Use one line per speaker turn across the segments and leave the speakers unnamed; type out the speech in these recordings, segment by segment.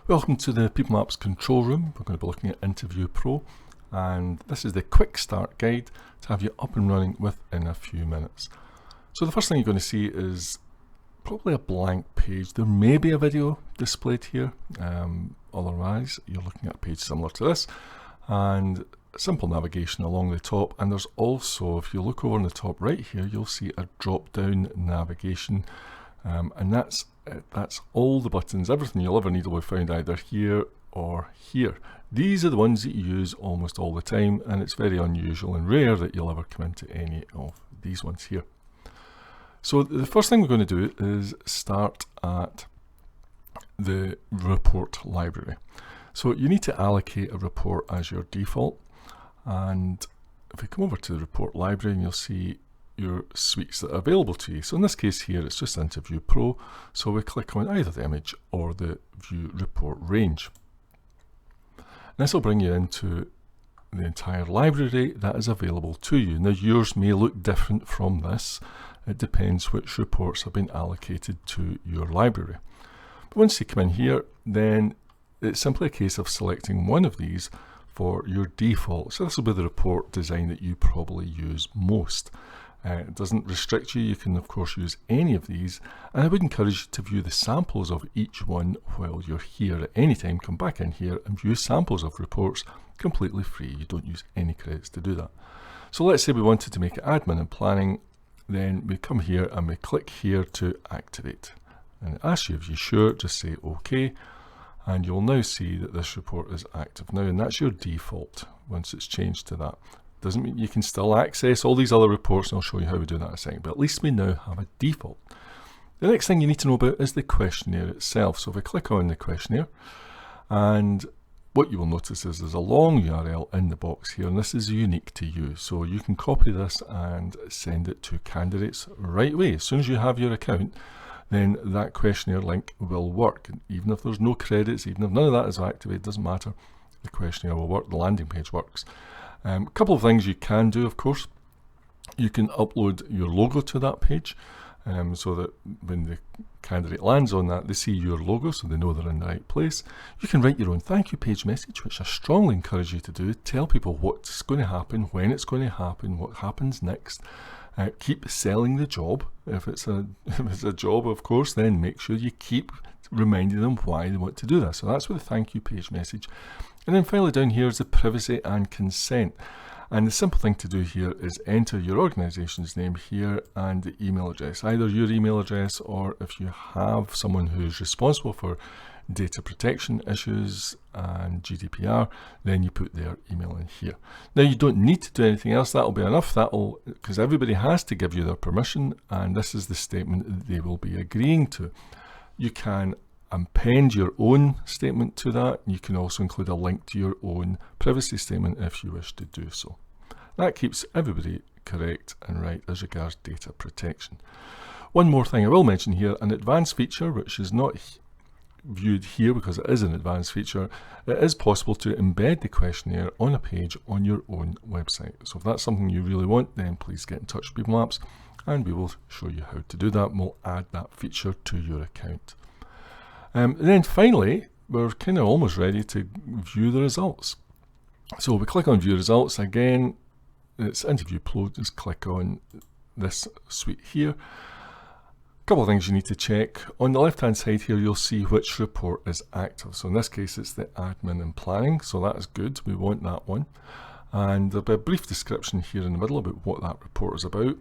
Welcome to the People Apps control room. We're going to be looking at Interview Pro, and this is the quick start guide to have you up and running within a few minutes. So the first thing you're going to see is probably a blank page. There may be a video displayed here, otherwise you're looking at a page similar to this, and simple navigation along the top. And there's also, if you look over on the top right here, you'll see a drop down navigation, and that's all the buttons. Everything you'll ever need will be found either here or here. These are the ones that you use almost all the time, and it's very unusual and rare that you'll ever come into any of these ones here. So the first thing we're going to do is start at the report library. So you need to allocate a report as your default, and if we come over to the report library, and you'll see your suites that are available to you. So in this case here, it's just Interview Pro, so we click on either the image or the view report range. And this will bring you into the entire library that is available to you. Now yours may look different from this. It depends which reports have been allocated to your library. But once you come in here, then it's simply a case of selecting one of these for your default. So this will be the report design that you probably use most. It doesn't restrict you. You can of course use any of these, and I would encourage you to view the samples of each one while you're here. At any time, come back in here and view samples of reports completely free. You don't use any credits to do that. So let's say we wanted to make it admin and planning, then we come here and we click here to activate, and it asks you if you're sure. Just say OK, and you'll now see that this report is active now, and that's your default. Once it's changed to that, doesn't mean you can still access all these other reports, and I'll show you how we do that in a second, but at least we now have a default. The next thing you need to know about is the questionnaire itself. So if I click on the questionnaire, and what you will notice is there's a long URL in the box here, and this is unique to you. So you can copy this and send it to candidates right away. As soon as you have your account, then that questionnaire link will work. Even if there's no credits, even if none of that is activated, doesn't matter, the questionnaire will work, the landing page works. A couple of things you can do, of course. You can upload your logo to that page, so that when the candidate lands on that, they see your logo, so they know they're in the right place. You can write your own thank you page message, which I strongly encourage you to do. Tell people what's going to happen, when it's going to happen, what happens next. Keep selling the job. If it's a job, of course, then make sure you keep reminding them why they want to do that. So that's with the thank you page message. And then finally down here is the privacy and consent. And the simple thing to do here is enter your organization's name here and the email address, either your email address, or if you have someone who's responsible for data protection issues and GDPR, then you put their email in here. Now you don't need to do anything else. That'll be enough. Because everybody has to give you their permission, and this is the statement that they will be agreeing to. You can append your own statement to that. You can also include a link to your own privacy statement if you wish to do so. That keeps everybody correct and right as regards data protection. One more thing I will mention here, an advanced feature which is not viewed here because it is an advanced feature. It is possible to embed the questionnaire on a page on your own website. So if that's something you really want, then please get in touch with People Apps and we will show you how to do that, and we'll add that feature to your account. And then finally, we're kind of almost ready to view the results. So we click on View Results. Again, it's Interview Pro. Just click on this suite here. A couple of things you need to check. On the left hand side here, you'll see which report is active. So in this case, it's the admin and planning. So that is good. We want that one. And there'll be a brief description here in the middle about what that report is about.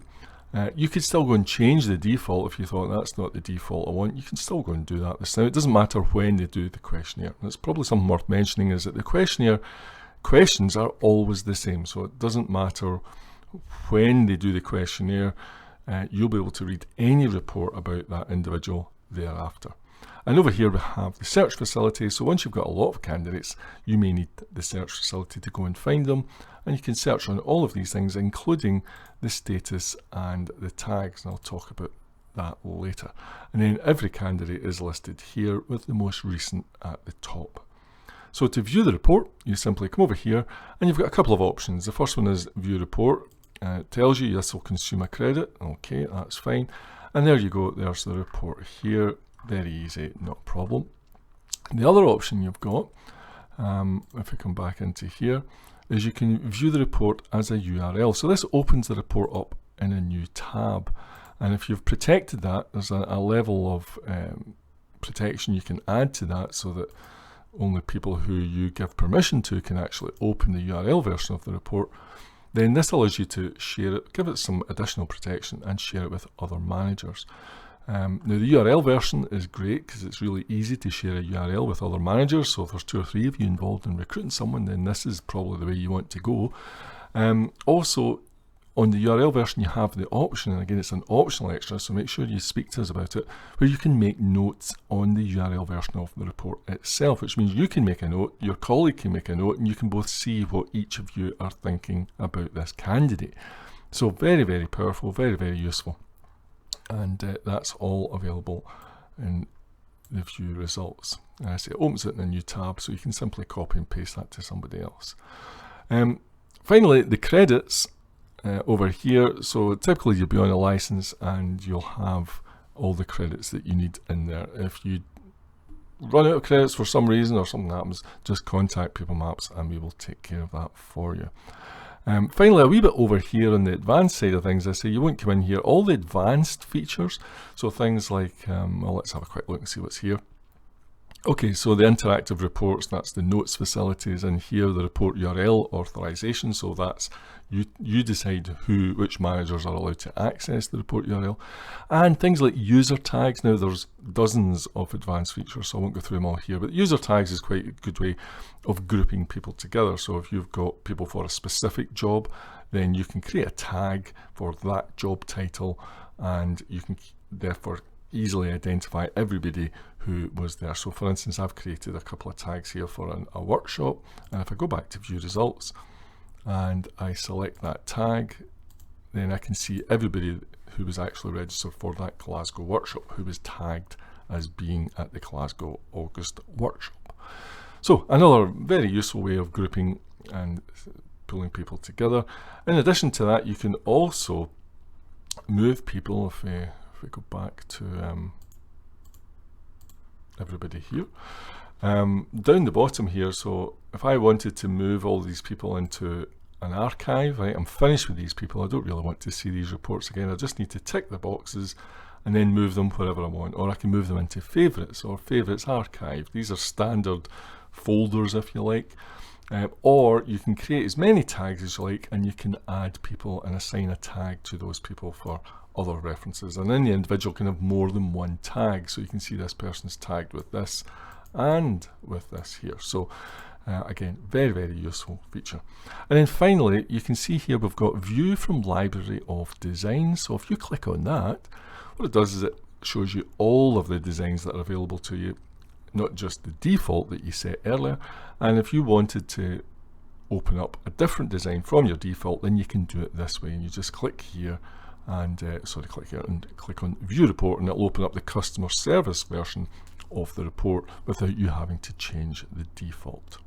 You could still go and change the default if you thought that's not the default I want. You can still go and do that this time. It doesn't matter when they do the questionnaire. And it's probably something worth mentioning is that the questionnaire questions are always the same. So it doesn't matter when they do the questionnaire. You'll be able to read any report about that individual thereafter. And over here we have the search facility. So once you've got a lot of candidates, you may need the search facility to go and find them. And you can search on all of these things, including the status and the tags. And I'll talk about that later. And then every candidate is listed here with the most recent at the top. So to view the report, you simply come over here and you've got a couple of options. The first one is View Report. It tells you this will consume a credit. Okay, that's fine. And there you go. There's the report here. Very easy, not a problem. The other option you've got, if we come back into here, is you can view the report as a URL. So this opens the report up in a new tab, and if you've protected that, there's a level of protection you can add to that so that only people who you give permission to can actually open the URL version of the report. Then this allows you to share it, give it some additional protection and share it with other managers. Now the URL version is great because it's really easy to share a URL with other managers, so if there's 2 or 3 of you involved in recruiting someone, then this is probably the way you want to go. Also, on the URL version you have the option, and again it's an optional extra, so make sure you speak to us about it, where you can make notes on the URL version of the report itself, which means you can make a note, your colleague can make a note, and you can both see what each of you are thinking about this candidate. So very, very powerful, very, very useful. And that's all available in the view results. And I say it opens it in a new tab, so you can simply copy and paste that to somebody else. Finally, the credits over here. So typically you'll be on a license and you'll have all the credits that you need in there. If you run out of credits for some reason or something happens, just contact People Maps and we will take care of that for you. Finally, a wee bit over here on the advanced side of things, I say you won't come in here. All the advanced features, so things like, well, let's have a quick look and see what's here. Okay, so the interactive reports, that's the notes facilities, and here the report URL authorization, so that's you decide which managers are allowed to access the report URL. And things like user tags. Now there's dozens of advanced features, so I won't go through them all here, but user tags is quite a good way of grouping people together. So if you've got people for a specific job, then you can create a tag for that job title, and you can therefore easily identify everybody who was there. So for instance, I've created a couple of tags here for a workshop, and if I go back to view results and I select that tag, then I can see everybody who was actually registered for that Glasgow workshop who was tagged as being at the Glasgow August workshop. So another very useful way of grouping and pulling people together. In addition to that, you can also move people. If we go back to everybody here, down the bottom here, so if I wanted to move all these people into an archive, right, I'm finished with these people, I don't really want to see these reports again, I just need to tick the boxes and then move them wherever I want, or I can move them into favourites or favourites archive. These are standard folders, if you like. Or you can create as many tags as you like, and you can add people and assign a tag to those people for other references, and then the individual can have more than one tag, so you can see this person's tagged with this and with this here. So again, very, very useful feature. And then finally, you can see here we've got view from library of designs. So if you click on that, what it does is it shows you all of the designs that are available to you, not just the default that you set earlier. And if you wanted to open up a different design from your default, then you can do it this way, and you just click here and click here and click on view report, and it'll open up the customer service version of the report without you having to change the default.